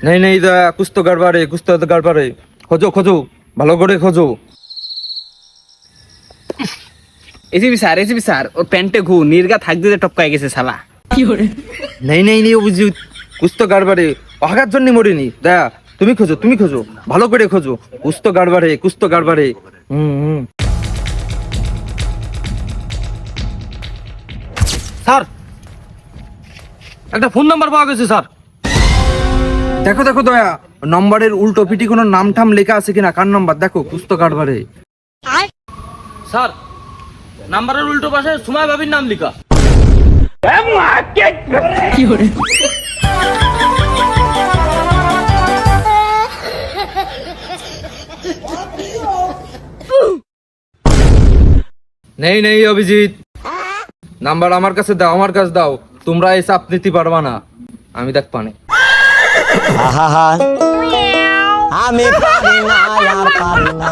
नहीं नहीं दया कुछ तो गड़बड़ है खोजो खोजो ভালো করে খোঁজো। এসিবি স্যার ওর প্যান্টে নির্গা থাকতে টপকায় গেছে শালা। नहीं नहीं नहीं অভিজিৎ कुछ तो गड़बड़ है ভাগার জন্য মরিনি দয়া তুমি খোঁজো ভালো করে খোঁজো कुछ तो गड़बड़ है স্যার একটা ফোন নাম্বার পাওয়া গেছে স্যার। দেখো দেখো দয়া নম্বরের উল্টো পিটি কোনো নাম ঠাম লেখা আছে কিনা কার নাম্বার দেখো कुछ तो गड़बड़ है। স্যার নাম্বারের উল্টো পাশে সুমাই ভাবির নাম লেখা। नहीं नहीं অভিজিৎ নাম্বার আমার কাছে দাও তোমরা এই চাপ নিতে পারবা না আমি দেখ পানে। আমি পারি না আর পারি না